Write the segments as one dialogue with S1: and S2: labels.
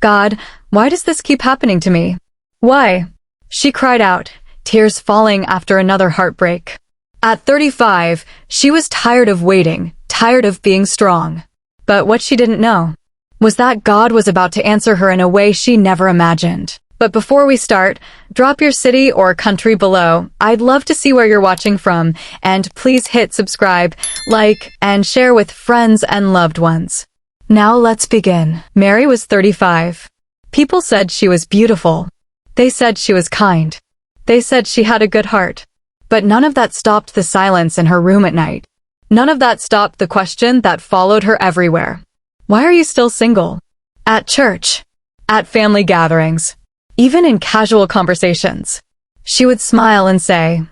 S1: God, why does this keep happening to me? Why? She cried out, tears falling after another heartbreak. At 35, she was tired of waiting, tired of being strong. But what she didn't know was that God was about to answer her in a way she never imagined. But before we start, drop your city or country below. I'd love to see where you're watching from, and please hit subscribe, like, and share with friends and loved ones. Now let's begin. Mary was 35. People said she was beautiful. They said she was kind. They said she had a good heart. But none of that stopped the silence in her room at night. None of that stopped the question that followed her everywhere. Why are you still single? At church. At family gatherings. Even in casual conversations. She would smile and say,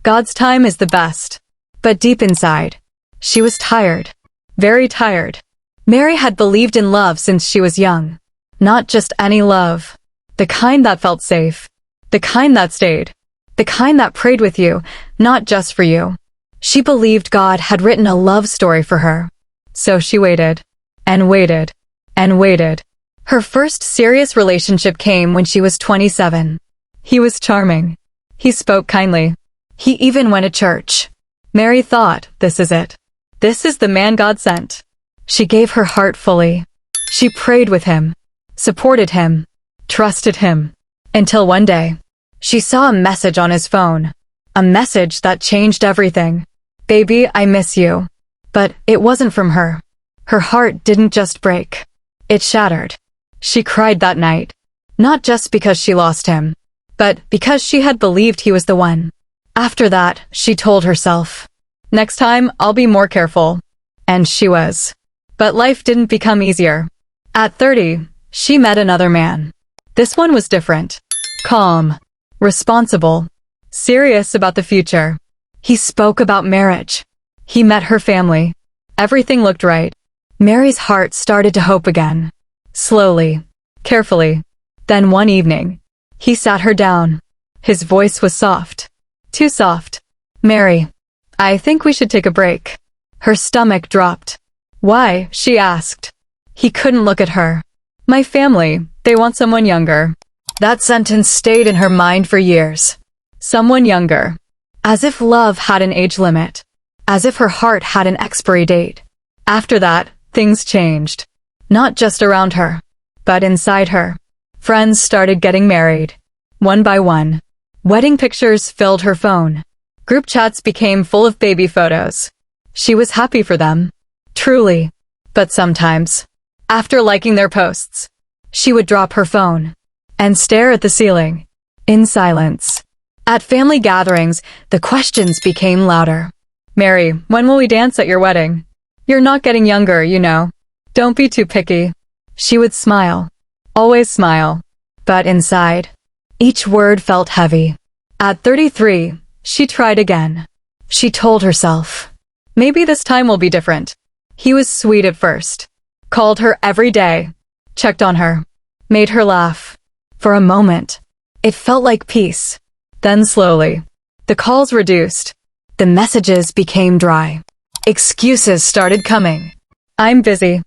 S1: God's time is the best. But deep inside, she was tired. Very tired. Mary had believed in love since she was young. Not just any love. The kind that felt safe. The kind that stayed. The kind that prayed with you, not just for you. She believed God had written a love story for her. So she waited. And waited. And waited. Her first serious relationship came when she was 27. He was charming. He spoke kindly. He even went to church. Mary thought, this is it. This is the man God sent. She gave her heart fully. She prayed with him, supported him, trusted him. Until one day, she saw a message on his phone. A message that changed everything. Baby, I miss you. But it wasn't from her. Her heart didn't just break. It shattered. She cried that night. Not just because she lost him, but because she had believed he was the one. After that, she told herself, next time, I'll be more careful. And she was. But life didn't become easier. At 30, she met another man. This one was different. Calm. Responsible. Serious about the future. He spoke about marriage. He met her family. Everything looked right. Mary's heart started to hope again. Slowly. Carefully. Then one evening, he sat her down. His voice was soft. Too soft. Mary, I think we should take a break. Her stomach dropped. Why? She asked. He couldn't look at her. My family, they want someone younger. That sentence stayed in her mind for years. Someone younger. As if love had an age limit. As if her heart had an expiry date. After that, things changed. Not just around her, but inside her. Friends started getting married. One by one. Wedding pictures filled her phone. Group chats became full of baby photos. She was happy for them. Truly. But sometimes, after liking their posts, she would drop her phone and stare at the ceiling, in silence. At family gatherings, the questions became louder. Mary, when will we dance at your wedding? You're not getting younger, you know. Don't be too picky. She would smile. Always smile. But inside, each word felt heavy. At 33, she tried again. She told herself, maybe this time will be different. He was sweet at first. Called her every day. Checked on her. Made her laugh. For a moment, it felt like peace. Then slowly, the calls reduced. The messages became dry. Excuses started coming. I'm busy.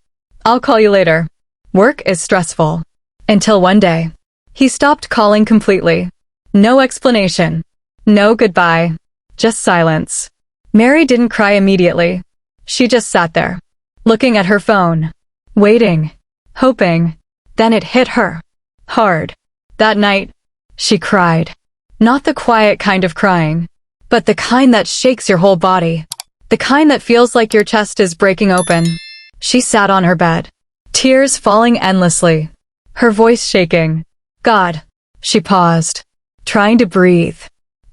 S1: I'll call you later. Work is stressful. Until one day, he stopped calling completely. No explanation. No goodbye. Just silence. Mary didn't cry immediately. She just sat there, looking at her phone, waiting, hoping. Then it hit her. Hard. That night, she cried. Not the quiet kind of crying, but the kind that shakes your whole body. The kind that feels like your chest is breaking open. She sat on her bed, tears falling endlessly, her voice shaking. God. She paused, trying to breathe.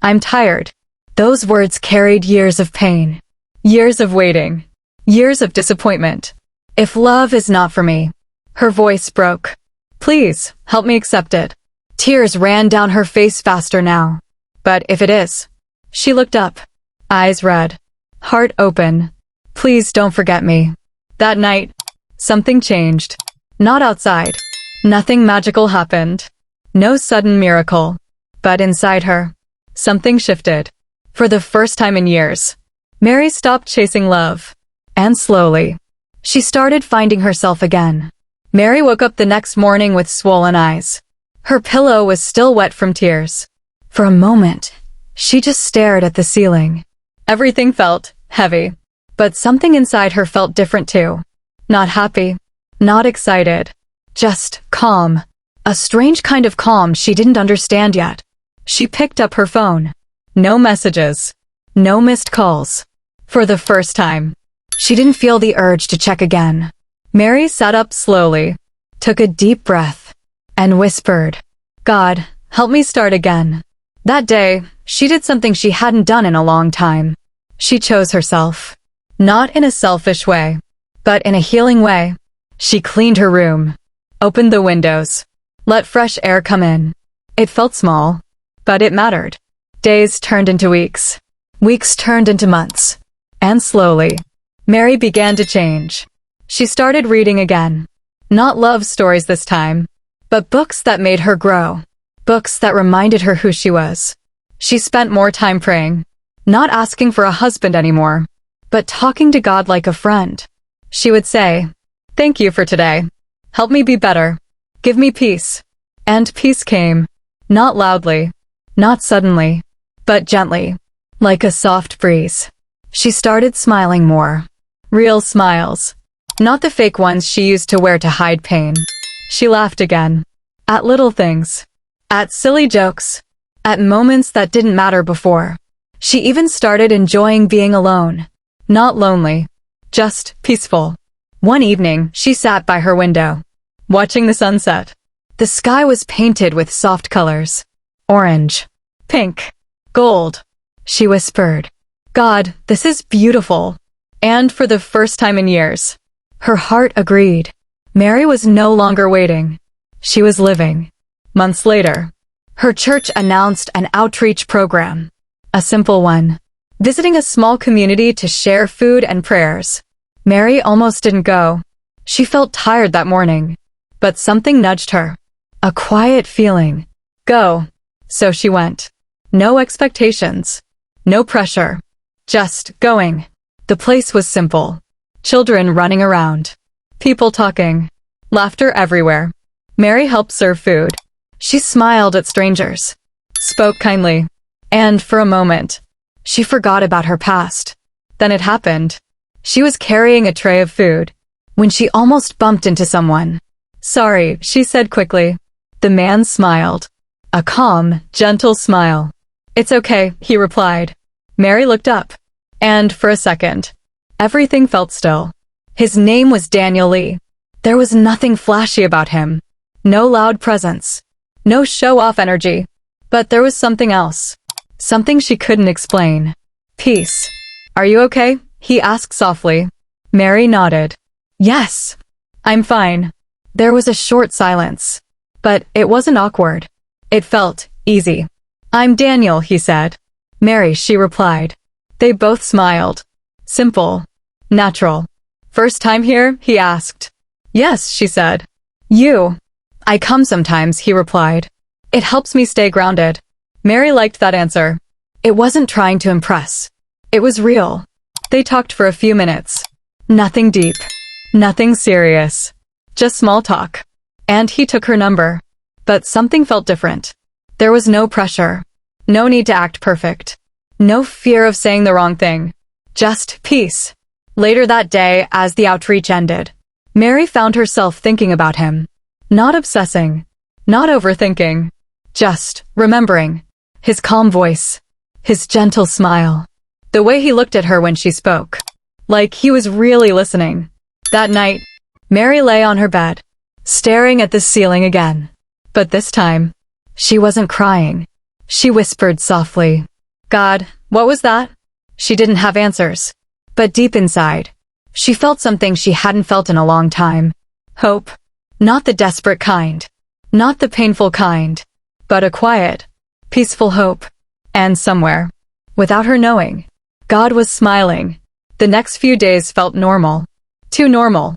S1: I'm tired. Those words carried years of pain, years of waiting, years of disappointment. If love is not for me. Her voice broke. Please, help me accept it. Tears ran down her face faster now. But if it is. She looked up, eyes red, heart open. Please don't forget me. That night, something changed. Not outside. Nothing magical happened. No sudden miracle. But inside her, something shifted. For the first time in years, Mary stopped chasing love. And slowly, she started finding herself again. Mary woke up the next morning with swollen eyes. Her pillow was still wet from tears. For a moment, she just stared at the ceiling. Everything felt heavy, but something inside her felt different too. Not happy, not excited, just calm. A strange kind of calm she didn't understand yet. She picked up her phone. No messages. No missed calls. For the first time, she didn't feel the urge to check again. Mary sat up slowly, took a deep breath, and whispered, "God, help me start again." That day, she did something she hadn't done in a long time. She chose herself. Not in a selfish way, but in a healing way. She cleaned her room, opened the windows, let fresh air come in. It felt small, but it mattered. Days turned into weeks. Weeks turned into months. And slowly, Mary began to change. She started reading again. Not love stories this time, but books that made her grow. Books that reminded her who she was. She spent more time praying, not asking for a husband anymore, but talking to God like a friend. She would say, "Thank you for today. Help me be better. Give me peace." And peace came. Not loudly, not suddenly, but gently, like a soft breeze. She started smiling more. Real smiles. Not the fake ones she used to wear to hide pain. She laughed again. At little things. At silly jokes. At moments that didn't matter before. She even started enjoying being alone. Not lonely. Just peaceful. One evening, she sat by her window, watching the sunset. The sky was painted with soft colors. Orange. Pink. Gold. She whispered, "God, this is beautiful." And for the first time in years, her heart agreed. Mary was no longer waiting. She was living. Months later, her church announced an outreach program. A simple one. Visiting a small community to share food and prayers. Mary almost didn't go. She felt tired that morning. But something nudged her. A quiet feeling. Go. So she went. No expectations. No pressure. Just going. The place was simple. Children running around. People talking. Laughter everywhere. Mary helped serve food. She smiled at strangers. Spoke kindly. And for a moment, she forgot about her past. Then it happened. She was carrying a tray of food when she almost bumped into someone. "Sorry," she said quickly. The man smiled. A calm, gentle smile. "It's okay," he replied. Mary looked up. And for a second, everything felt still. His name was Daniel Lee. There was nothing flashy about him. No loud presence. No show-off energy. But there was something else. Something she couldn't explain. Peace. "Are you okay?" he asked softly. Mary nodded. "Yes. I'm fine." There was a short silence. But it wasn't awkward. It felt easy. "I'm Daniel," he said. "Mary," she replied. They both smiled. Simple. Natural. "First time here?" he asked. "Yes," she said. "You?" "I come sometimes," he replied. "It helps me stay grounded." Mary liked that answer. It wasn't trying to impress. It was real. They talked for a few minutes. Nothing deep. Nothing serious. Just small talk. And he took her number. But something felt different. There was no pressure. No need to act perfect. No fear of saying the wrong thing. Just peace. Later that day, as the outreach ended, Mary found herself thinking about him. Not obsessing. Not overthinking. Just remembering. His calm voice. His gentle smile. The way he looked at her when she spoke. Like he was really listening. That night, Mary lay on her bed, staring at the ceiling again. But this time, she wasn't crying. She whispered softly, "God, what was that?" She didn't have answers. But deep inside, she felt something she hadn't felt in a long time. Hope. Not the desperate kind. Not the painful kind. But a quiet, peaceful hope. And somewhere, without her knowing, God was smiling. The next few days felt normal. Too normal.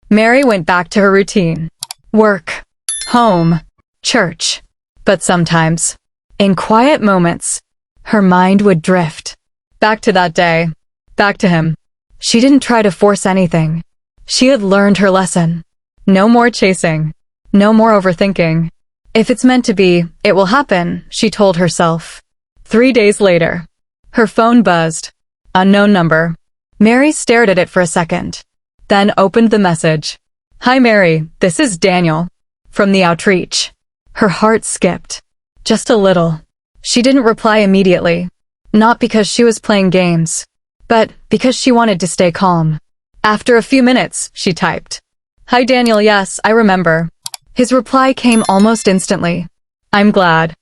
S1: Mary went back to her routine. Work. Home. Church. But sometimes, in quiet moments, her mind would drift. Back to that day. Back to him. She didn't try to force anything. She had learned her lesson. No more chasing. No more overthinking. If it's meant to be, it will happen, she told herself. 3 days later. Her phone buzzed. Unknown number. Mary stared at it for a second. Then opened the message. Hi Mary, this is Daniel. From the outreach. Her heart skipped. Just a little. She didn't reply immediately. Not because she was playing games, but because she wanted to stay calm. After a few minutes, she typed. Hi Daniel, yes, I remember. His reply came almost instantly. I'm glad.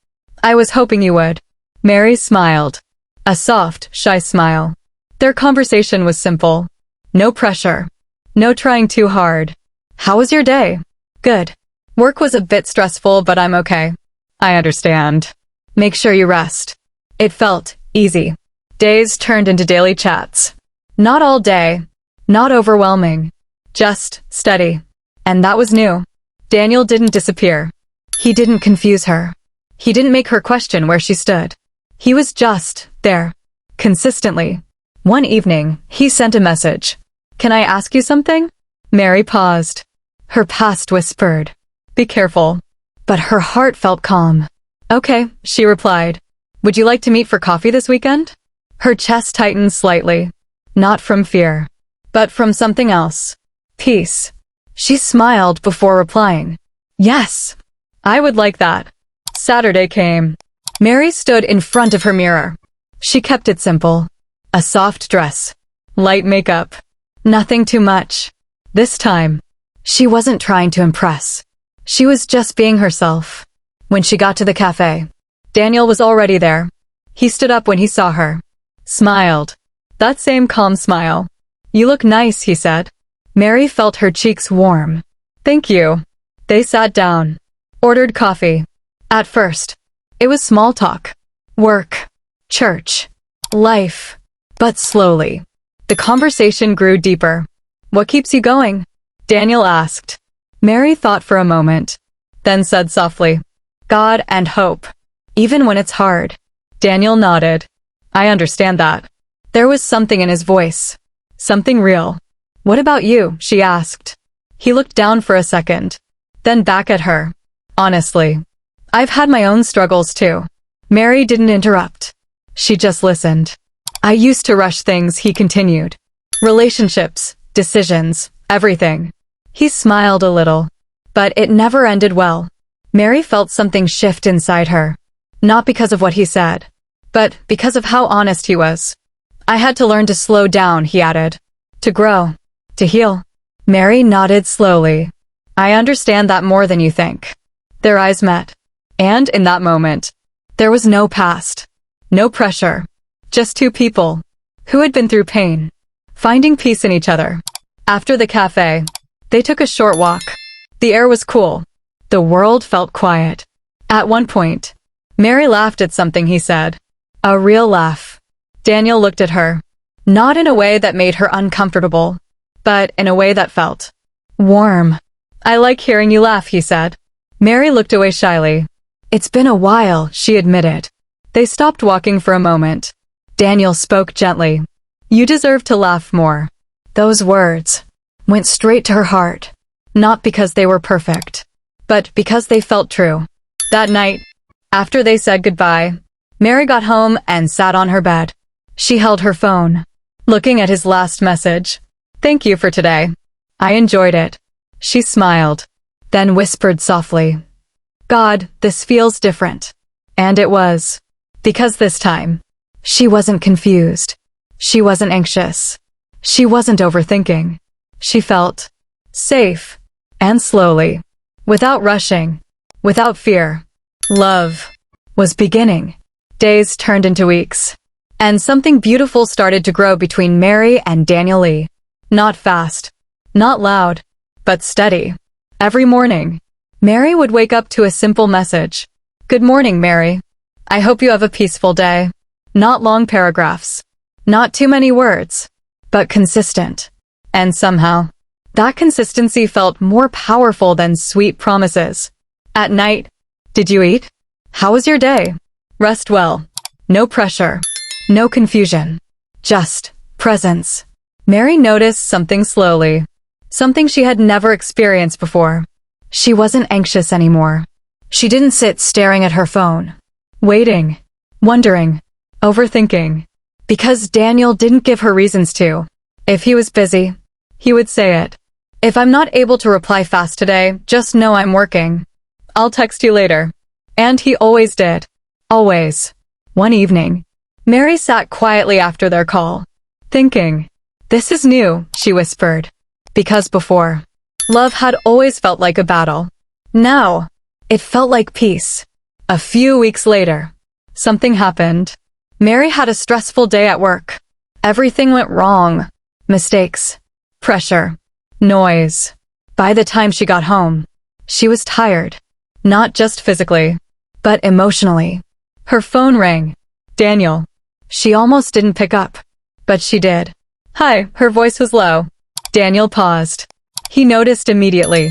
S1: I was hoping you would. Mary smiled. A soft, shy smile. Their conversation was simple. No pressure. No trying too hard. How was your day? Good. Work was a bit stressful, but I'm okay. I understand. Make sure you rest. It felt easy. Days turned into daily chats. Not all day. Not overwhelming. Just steady. And that was new. Daniel didn't disappear. He didn't confuse her. He didn't make her question where she stood. He was just there. Consistently. One evening, he sent a message. Can I ask you something? Mary paused. Her past whispered. Be careful. But her heart felt calm. Okay, she replied. Would you like to meet for coffee this weekend? Her chest tightened slightly. Not from fear, but from something else. Peace. She smiled before replying. Yes, I would like that. Saturday came. Mary stood in front of her mirror. She kept it simple. A soft dress. Light makeup. Nothing too much. This time, she wasn't trying to impress. She was just being herself. When she got to the cafe, Daniel was already there. He stood up when he saw her. Smiled. That same calm smile. You look nice, he said. Mary felt her cheeks warm. Thank you. They sat down. Ordered coffee. At first, it was small talk. Work. Church. Life. But slowly, the conversation grew deeper. What keeps you going? Daniel asked. Mary thought for a moment, then said softly, God and hope. Even when it's hard. Daniel nodded. I understand that. There was something in his voice. Something real. What about you? She asked. He looked down for a second, then back at her. Honestly, I've had my own struggles too. Mary didn't interrupt. She just listened. I used to rush things, he continued. Relationships, decisions, everything. He smiled a little, but it never ended well. Mary felt something shift inside her. Not because of what he said, but because of how honest he was. I had to learn to slow down, he added. To grow. To heal. Mary nodded slowly. I understand that more than you think. Their eyes met. And in that moment, there was no past. No pressure. Just two people who had been through pain, finding peace in each other. After the cafe, they took a short walk. The air was cool. The world felt quiet. At one point, Mary laughed at something he said. A real laugh. Daniel looked at her. Not in a way that made her uncomfortable, but in a way that felt warm. I like hearing you laugh, he said. Mary looked away shyly. It's been a while, she admitted. They stopped walking for a moment. Daniel spoke gently. You deserve to laugh more. Those words went straight to her heart. Not because they were perfect, but because they felt true. That night, after they said goodbye, Mary got home and sat on her bed. She held her phone, looking at his last message. Thank you for today. I enjoyed it. She smiled, then whispered softly. God, this feels different. And it was. Because this time, she wasn't confused. She wasn't anxious. She wasn't overthinking. She felt safe. And slowly, without rushing, without fear, love was beginning. Days turned into weeks. And something beautiful started to grow between Mary and Daniel Lee. Not fast, not loud, but steady. Every morning, Mary would wake up to a simple message. Good morning, Mary. I hope you have a peaceful day. Not long paragraphs. Not too many words, but consistent. And somehow, that consistency felt more powerful than sweet promises. At night, did you eat? How was your day? Rest well. No pressure. No confusion. Just presence. Mary noticed something slowly. something she had never experienced before. She wasn't anxious anymore. She didn't sit staring at her phone, waiting, wondering, overthinking, because Daniel didn't give her reasons to. If he was busy, he would say it. If I'm not able to reply fast today, just know I'm working. I'll text you later. And he always did. Always. One evening, Mary sat quietly after their call, thinking, "This is new," she whispered. Because before, love had always felt like a battle. Now, it felt like peace. A few weeks later, something happened. Mary had a stressful day at work. Everything went wrong. Mistakes, pressure, noise. By the time she got home, she was tired. Not just physically, but emotionally. Her phone rang. Daniel. She almost didn't pick up, but she did. "Hi," her voice was low. Daniel paused. He noticed immediately.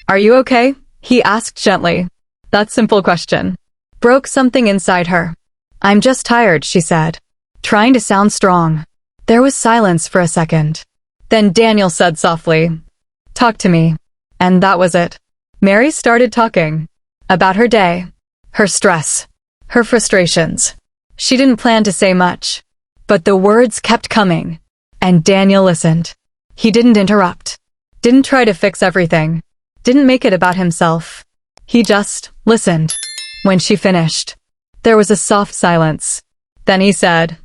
S1: "Are you okay?" he asked gently. That simple question broke something inside her. "I'm just tired," she said, trying to sound strong. There was silence for a second. Then Daniel said softly, "Talk to me." And that was it. Mary started talking about her day, her stress, her frustrations. She didn't plan to say much, but the words kept coming, and Daniel listened. He didn't interrupt, didn't try to fix everything, didn't make it about himself. He just listened. When she finished, there was a soft silence. Then he said,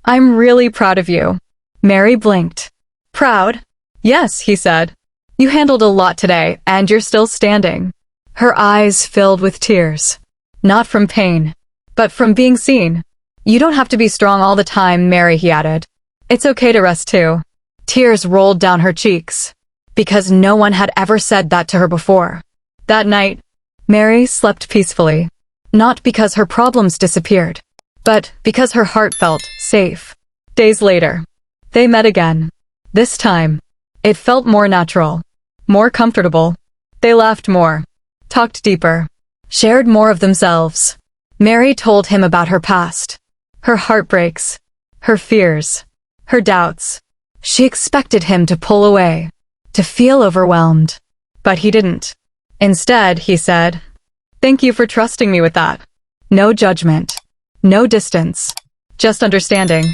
S1: "I'm really proud of you." Mary blinked. "Proud?" "Yes," he said. "You handled a lot today, and you're still standing." Her eyes filled with tears. Not from pain, but from being seen. "You don't have to be strong all the time, Mary," he added. "It's okay to rest too." Tears rolled down her cheeks, because no one had ever said that to her before. That night, Mary slept peacefully. Not because her problems disappeared, but because her heart felt safe. Days later, they met again. This time, it felt more natural, more comfortable. They laughed more, talked deeper, shared more of themselves. Mary told him about her past, her heartbreaks, her fears, her doubts. She expected him to pull away, to feel overwhelmed. But he didn't. Instead, he said, "Thank you for trusting me with that." No judgment, no distance, just understanding.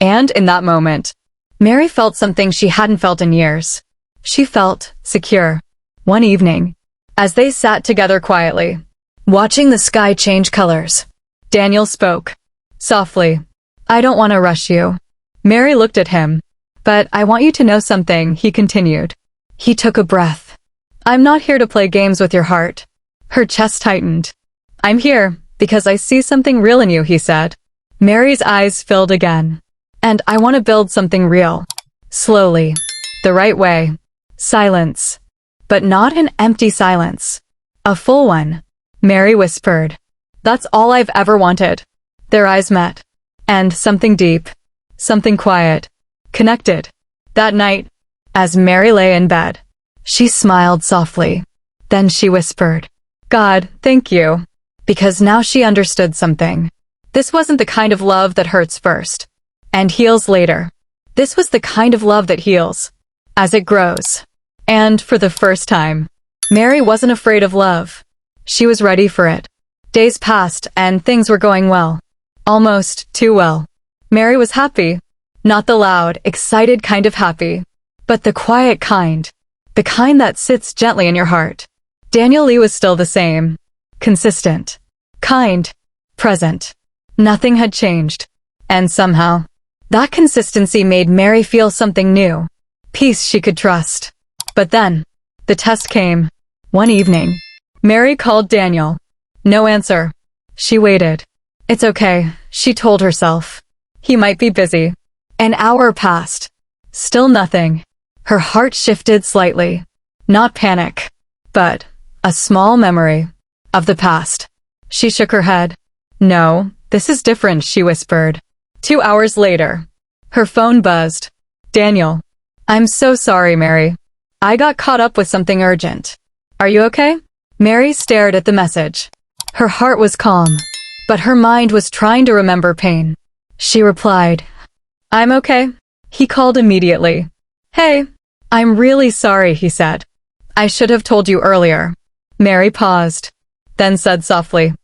S1: And in that moment, Mary felt something she hadn't felt in years. She felt secure. One evening, as they sat together quietly, watching the sky change colors, Daniel spoke, softly. "I don't want to rush you." Mary looked at him. "But I want you to know something," he continued. He took a breath. "I'm not here to play games with your heart." Her chest tightened. "I'm here because I see something real in you," he said. Mary's eyes filled again. "And I want to build something real. Slowly. The right way. Silence. But not an empty silence. A full one." Mary whispered, "That's all I've ever wanted." Their eyes met. And something deep, something quiet, connected. That night, as Mary lay in bed, she smiled softly. Then she whispered, "God, thank you." Because now she understood something. This wasn't the kind of love that hurts first and heals later. This was the kind of love that heals as it grows. And for the first time, Mary wasn't afraid of love. She was ready for it. Days passed and things were going well. Almost too well. Mary was happy. Not the loud, excited kind of happy, but the quiet kind. The kind that sits gently in your heart. Daniel Lee was still the same. Consistent. Kind. Present. Nothing had changed. And somehow, that consistency made Mary feel something new. Peace she could trust. But then, the test came. One evening, Mary called Daniel. No answer. She waited. It's okay, she told herself. He might be busy. An hour passed. Still nothing. Her heart shifted slightly. Not panic, but a small memory of the past. She shook her head. "No, this is different," she whispered. 2 hours later, her phone buzzed. "Daniel. I'm so sorry, Mary. I got caught up with something urgent. Are you okay?" Mary stared at the message. Her heart was calm, but her mind was trying to remember pain. She replied, "I'm okay." He called immediately. "Hey, I'm really sorry, he said. I should have told you earlier. Mary paused, then said softly,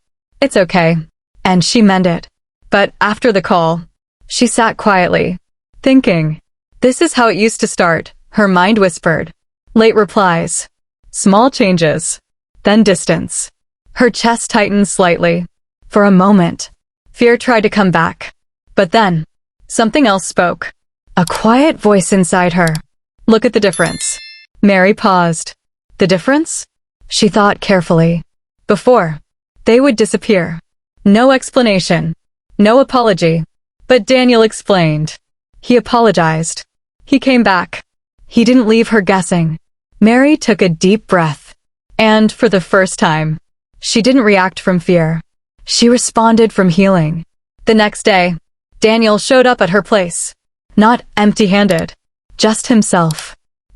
S1: It's okay. And she meant it. But after the call, she sat quietly, thinking. This is how it used to start, her mind whispered. Late replies. Small changes. Then distance. Her chest tightened slightly. For a moment, fear tried to come back. But then, something else spoke. A quiet voice inside her. Look at the difference. Mary paused. The difference? She thought carefully. Before, they would disappear. No explanation. No apology. But Daniel explained. He apologized. He came back. He didn't leave her guessing. Mary took a deep breath. And for the first time, she didn't react from fear. She responded from healing. The next day, Daniel showed up at her place. Not empty-handed. Just himself.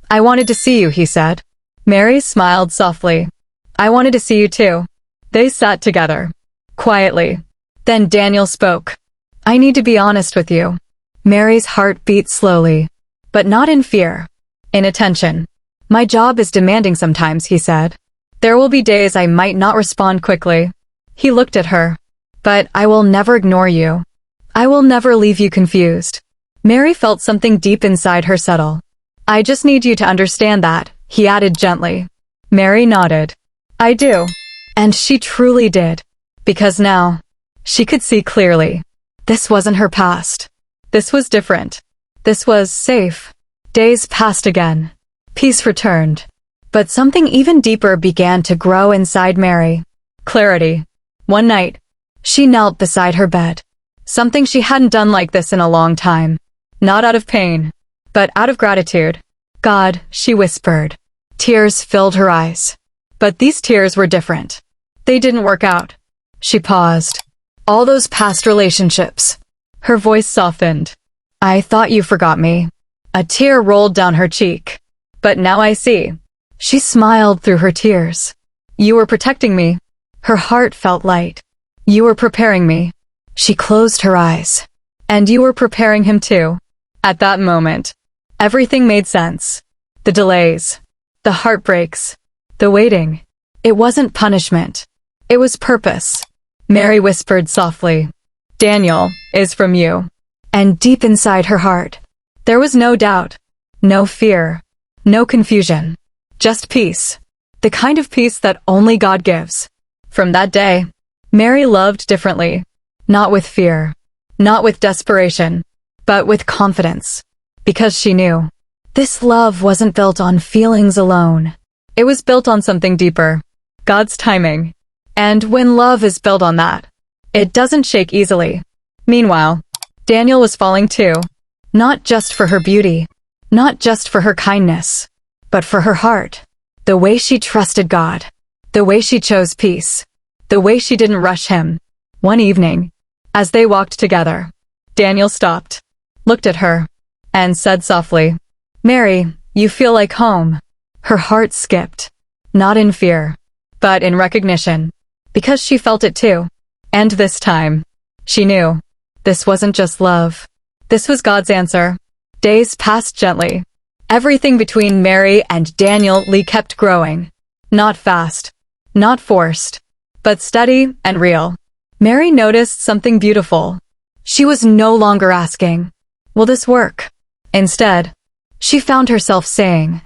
S1: I wanted to see you, he said. Mary smiled softly. I wanted to see you too. They sat together. Quietly. Then Daniel spoke. I need to be honest with you. Mary's heart beat slowly. But not in fear. In attention. My job is demanding sometimes, he said. There will be days I might not respond quickly. He looked at her. But I will never ignore you. I will never leave you confused. Mary felt something deep inside her settle. I just need you to understand that, he added gently. Mary nodded. I do. And she truly did. Because now, she could see clearly. This wasn't her past. This was different. This was safe. Days passed again. Peace returned. But something even deeper began to grow inside Mary. Clarity. One night, she knelt beside her bed. Something she hadn't done like this in a long time. Not out of pain, but out of gratitude. God, she whispered. Tears filled her eyes. But these tears were different. They didn't work out. She paused. All those past relationships. Her voice softened. I thought you forgot me. A tear rolled down her cheek. But now I see. She smiled through her tears. You were protecting me. Her heart felt light. You were preparing me. She closed her eyes. And you were preparing him too. At that moment, everything made sense. The delays. The heartbreaks. The waiting. It wasn't punishment. It was purpose. Mary whispered softly. Daniel is from you. And deep inside her heart, there was no doubt. No fear. No confusion. Just peace. The kind of peace that only God gives. From that day, Mary loved differently. Not with fear. Not with desperation. But with confidence. Because she knew. This love wasn't built on feelings alone. It was built on something deeper. God's timing. And when love is built on that, it doesn't shake easily. Meanwhile, Daniel was falling too. Not just for her beauty. Not just for her kindness. But for her heart. The way she trusted God. The way she chose peace. The way she didn't rush him. One evening, as they walked together, Daniel stopped, looked at her, and said softly, Mary, you feel like home. Her heart skipped. Not in fear, but in recognition. Because she felt it too. And this time, she knew. This wasn't just love. This was God's answer. Days passed gently. Everything between Mary and Daniel Lee kept growing. Not fast. Not forced. But steady and real. Mary noticed something beautiful. She was no longer asking, will this work? Instead, she found herself saying,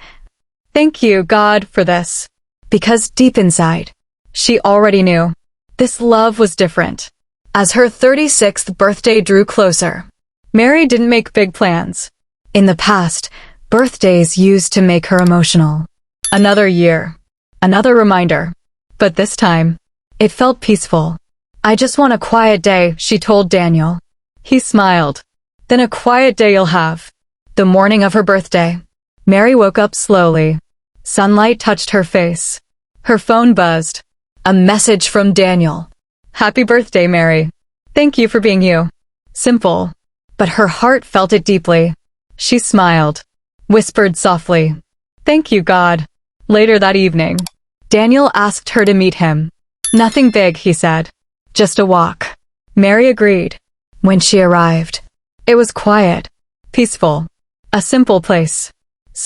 S1: thank you, God, for this. Because deep inside, she already knew. This love was different. As her 36th birthday drew closer, Mary didn't make big plans. In the past, birthdays used to make her emotional. Another year. Another reminder. But this time, it felt peaceful. I just want a quiet day, she told Daniel. He smiled. Then a quiet day you'll have. The morning of her birthday. Mary woke up slowly. Sunlight touched her face. Her phone buzzed. A message from Daniel. Happy birthday, Mary. Thank you for being you. Simple. But her heart felt it deeply. She smiled. Whispered softly. Thank you, God. Later that evening, Daniel asked her to meet him. Nothing big, he said. Just a walk. Mary agreed. When she arrived, it was quiet. Peaceful. A simple place.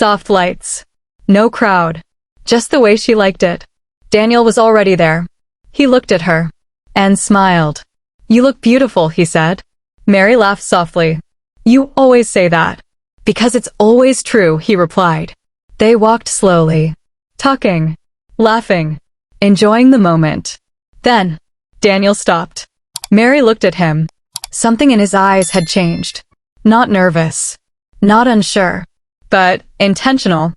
S1: Soft lights. No crowd. Just the way she liked it. Daniel was already there. He looked at her. And smiled. "You look beautiful," he said. Mary laughed softly. "You always say that." "Because it's always true," he replied. They walked slowly. Talking. Laughing. Enjoying the moment. Then, Daniel stopped. Mary looked at him. Something in his eyes had changed. Not nervous. Not unsure. But intentional.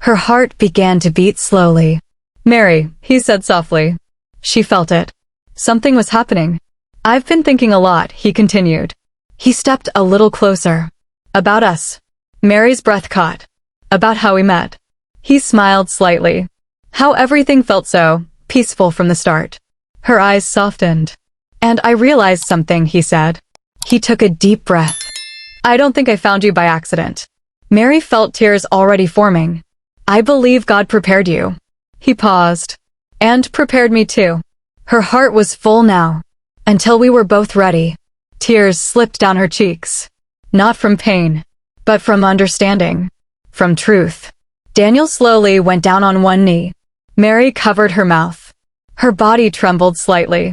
S1: Her heart began to beat slowly. "Mary," he said softly. She felt it. Something was happening. "I've been thinking a lot," he continued. He stepped a little closer. "About us." Mary's breath caught. "About how we met." He smiled slightly. How everything felt so peaceful from the start. Her eyes softened. "And I realized something," he said. He took a deep breath. "I don't think I found you by accident." Mary felt tears already forming. "I believe God prepared you." He paused. "And prepared me too." Her heart was full now. Until we were both ready. Tears slipped down her cheeks. Not from pain, but from understanding. From truth. Daniel slowly went down on one knee. Mary covered her mouth. Her body trembled slightly.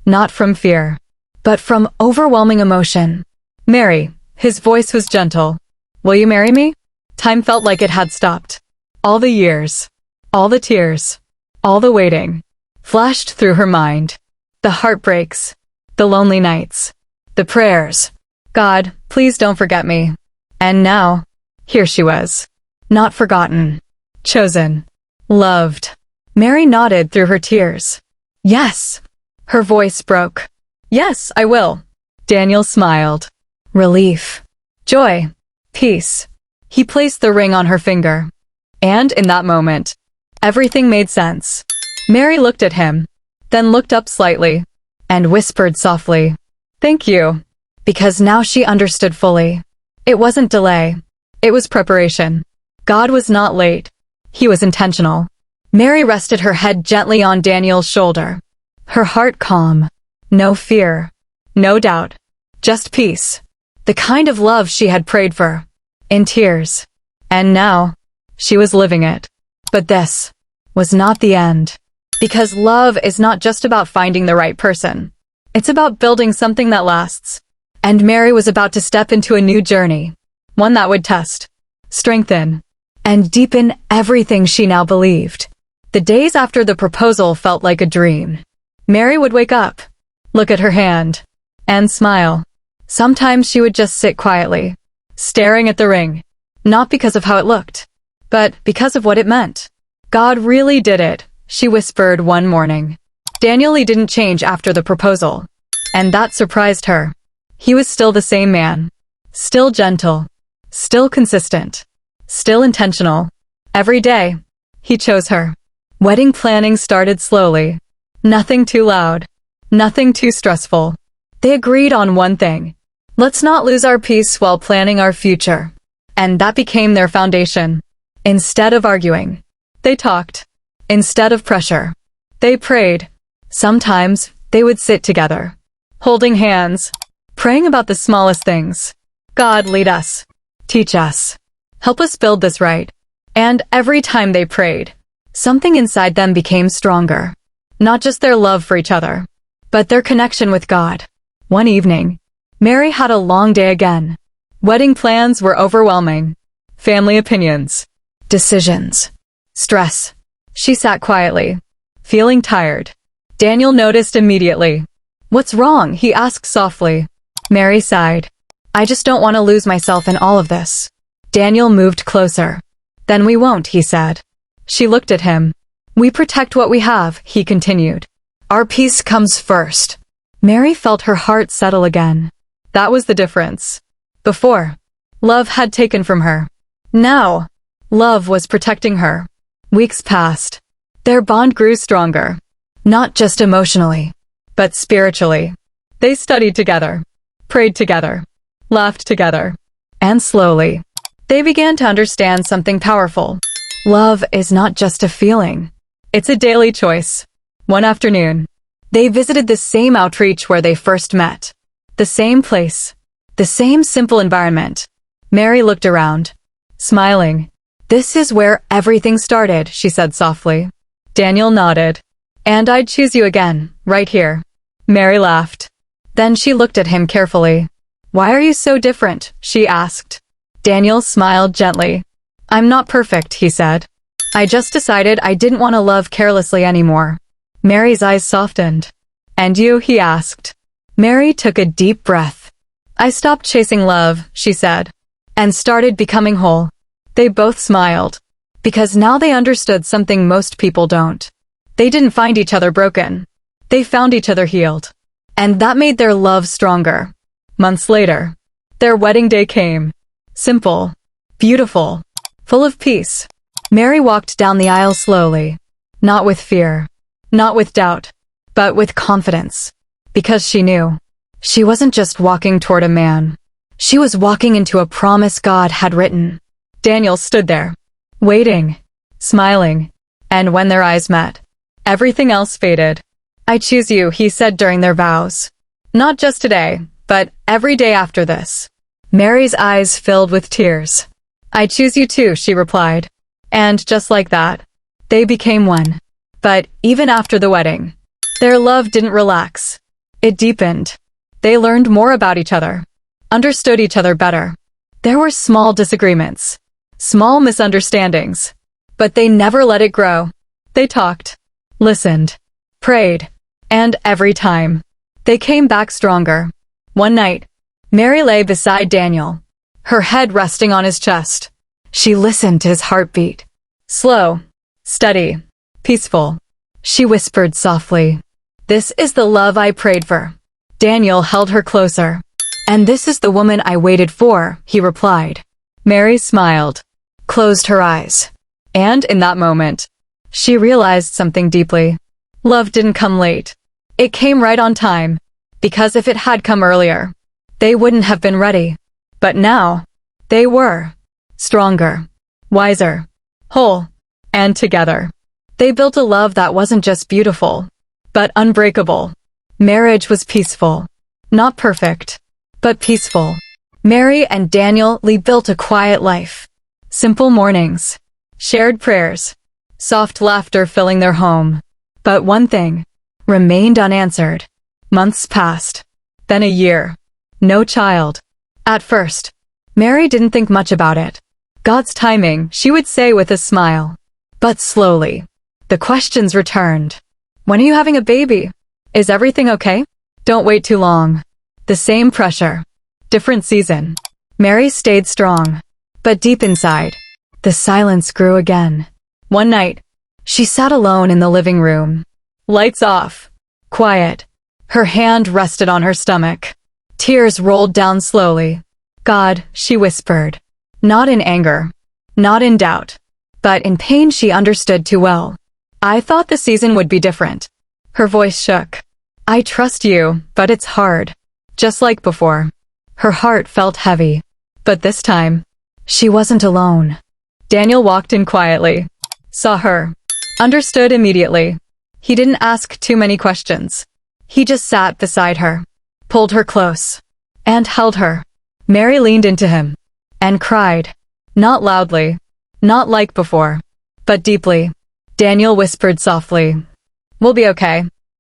S1: Not from fear, but from overwhelming emotion. "Mary," his voice was gentle. "Will you marry me?" Time felt like it had stopped. All the years, all the tears, all the waiting, flashed through her mind. The heartbreaks, the lonely nights, the prayers. "God, please don't forget me." And now, here she was. Not forgotten. Chosen. Loved. Mary nodded through her tears. "Yes." Her voice broke. "Yes, I will." Daniel smiled. Relief. Joy. Peace. He placed the ring on her finger. And in that moment, everything made sense. Mary looked at him, then looked up slightly, and whispered softly, "Thank you." Because now she understood fully. It wasn't delay. It was preparation. God was not late. He was intentional. Mary rested her head gently on Daniel's shoulder. Her heart calm. No fear. No doubt. Just peace. The kind of love she had prayed for. In tears. And now, she was living it. But this was not the end. Because love is not just about finding the right person. It's about building something that lasts. And Mary was about to step into a new journey. One that would test, strengthen, and deepen everything she now believed. The days after the proposal felt like a dream. Mary would wake up, look at her hand, and smile. Sometimes she would just sit quietly, staring at the ring. Not because of how it looked, but because of what it meant. God really did it, she whispered one morning. Daniel didn't change after the proposal. And that surprised her. He was still the same man. Still gentle. Still consistent. Still intentional. Every day, he chose her. Wedding planning started slowly. Nothing too loud. Nothing too stressful. They agreed on one thing. Let's not lose our peace while planning our future. And that became their foundation. Instead of arguing, they talked. Instead of pressure, they prayed. Sometimes, they would sit together, holding hands, praying about the smallest things. God, lead us. Teach us. Help us build this right. And every time they prayed, something inside them became stronger. Not just their love for each other, but their connection with God. One evening, Mary had a long day again. Wedding plans were overwhelming. Family opinions. Decisions. Stress. She sat quietly, feeling tired. Daniel noticed immediately. "What's wrong?" he asked softly. Mary sighed. "I just don't want to lose myself in all of this." Daniel moved closer. "Then we won't," he said. She looked at him. "We protect what we have," he continued. "Our peace comes first." Mary felt her heart settle again. That was the difference. Before, love had taken from her. Now, love was protecting her. Weeks passed. Their bond grew stronger. Not just emotionally, but spiritually. They studied together, prayed together, laughed together. And slowly, they began to understand something powerful. Love is not just a feeling. It's a daily choice. One afternoon, they visited the same outreach where they first met. The same place. The same simple environment. Mary looked around, smiling. This is where everything started, she said softly. Daniel nodded. And I'd choose you again, right here. Mary laughed. Then she looked at him carefully. Why are you so different? She asked. Daniel smiled gently. I'm not perfect, he said. I just decided I didn't want to love carelessly anymore. Mary's eyes softened. And you? He asked. Mary took a deep breath. I stopped chasing love, she said, and started becoming whole. They both smiled, because now they understood something most people don't. They didn't find each other broken. They found each other healed. And that made their love stronger. Months later, their wedding day came. Simple, beautiful, full of peace. Mary walked down the aisle slowly, not with fear, not with doubt, but with confidence, because she knew she wasn't just walking toward a man. She was walking into a promise God had written. Daniel stood there, waiting, smiling, and when their eyes met, everything else faded. I choose you, he said during their vows. Not just today, but every day after this. Mary's eyes filled with tears. I choose you too, she replied. And just like that, they became one. But even after the wedding, their love didn't relax. It deepened. They learned more about each other, understood each other better. There were small disagreements, small misunderstandings, but they never let it grow. They talked, listened, prayed, and every time, they came back stronger. One night, Mary lay beside Daniel, her head resting on his chest. She listened to his heartbeat. Slow, steady, peaceful. She whispered softly, "This is the love I prayed for." Daniel held her closer. "And this is the woman I waited for," he replied. Mary smiled, closed her eyes. And in that moment, she realized something deeply. Love didn't come late. It came right on time. Because if it had come earlier, they wouldn't have been ready. But now, they were. Stronger, wiser, whole, and together. They built a love that wasn't just beautiful, but unbreakable. Marriage was peaceful. Not perfect, but peaceful. Mary and Daniel Lee built a quiet life. Simple mornings, shared prayers, soft laughter filling their home. But one thing remained unanswered. Months passed, then a year. No child. At first, Mary didn't think much about it. God's timing, she would say with a smile. But slowly, the questions returned. When are you having a baby? Is everything okay? Don't wait too long. The same pressure. Different season. Mary stayed strong. But deep inside, the silence grew again. One night, she sat alone in the living room. Lights off. Quiet. Her hand rested on her stomach. Tears rolled down slowly. God, she whispered. Not in anger. Not in doubt. But in pain she understood too well. I thought the season would be different. Her voice shook. I trust you, but it's hard. Just like before. Her heart felt heavy. But this time, she wasn't alone. Daniel walked in quietly. Saw her. Understood immediately. He didn't ask too many questions. He just sat beside her, pulled her close, and held her. Mary leaned into him and cried. Not loudly, not like before, but deeply. Daniel whispered softly, "We'll be okay."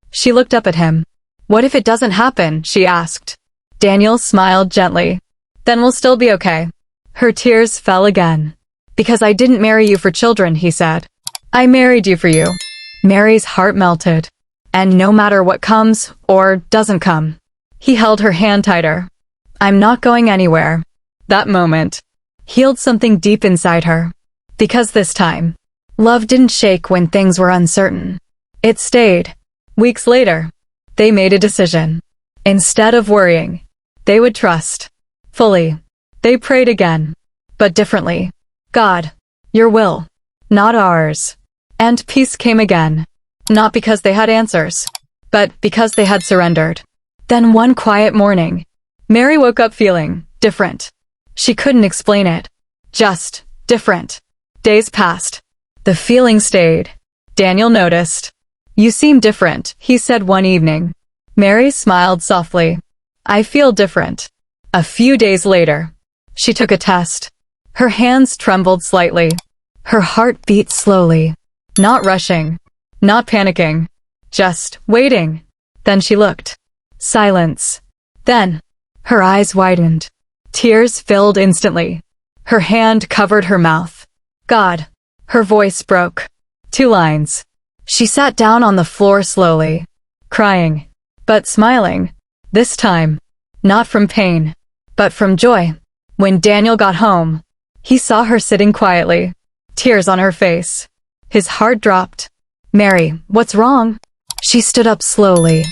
S1: She looked up at him. "What if it doesn't happen?" she asked. Daniel smiled gently. "Then we'll still be okay." Her tears fell again. "Because I didn't marry you for children," he said. "I married you for you." Mary's heart melted. And no matter what comes or doesn't come, he held her hand tighter. "I'm not going anywhere." That moment healed something deep inside her. Because this time, love didn't shake when things were uncertain. It stayed. Weeks later, they made a decision. Instead of worrying, they would trust. Fully. They prayed again. But differently. God, your will, not ours. And peace came again. Not because they had answers, but because they had surrendered. Then one quiet morning, Mary woke up feeling different. She couldn't explain it. Just different. Days passed. The feeling stayed. Daniel noticed. "You seem different," he said one evening. Mary smiled softly. "I feel different." A few days later, she took a test. Her hands trembled slightly. Her heart beat slowly, not rushing, not panicking, just waiting. Then she looked. Silence. Then, her eyes widened. Tears filled instantly. Her hand covered her mouth. God. Her voice broke. 2 lines. She sat down on the floor slowly, crying, but smiling. This time, not from pain, but from joy. When Daniel got home, he saw her sitting quietly, tears on her face. His heart dropped. Mary, what's wrong? She stood up slowly,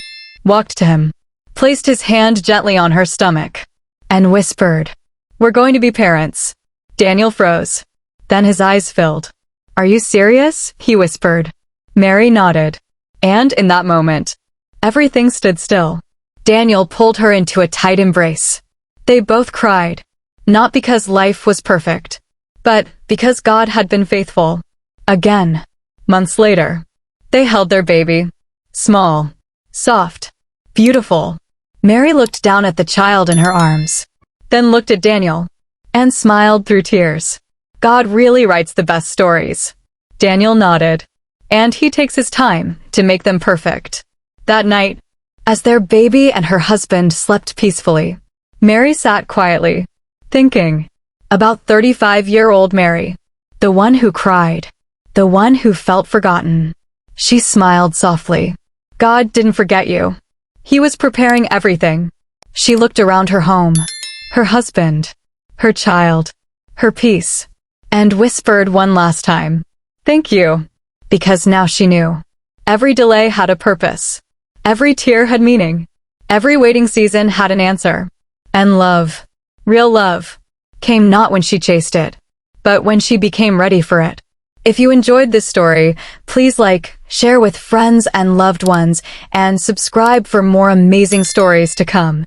S1: walked to him, placed his hand gently on her stomach, and whispered, "We're going to be parents." Daniel froze. Then his eyes filled. "Are you serious?" he whispered. Mary nodded. And in that moment, everything stood still. Daniel pulled her into a tight embrace. They both cried, not because life was perfect, but because God had been faithful. Again, months later, they held their baby. Small, soft, beautiful. Mary looked down at the child in her arms, then looked at Daniel, and smiled through tears. God really writes the best stories. Daniel nodded, and he takes his time to make them perfect. That night, as their baby and her husband slept peacefully, Mary sat quietly, thinking about 35-year-old Mary, the one who cried, the one who felt forgotten. She smiled softly. God didn't forget you. He was preparing everything. She looked around her home, her husband, her child, her peace, and whispered one last time, "Thank you." Because now she knew. Every delay had a purpose. Every tear had meaning. Every waiting season had an answer. And love, real love, came not when she chased it, but when she became ready for it. If you enjoyed this story, please like, share with friends and loved ones, and subscribe for more amazing stories to come.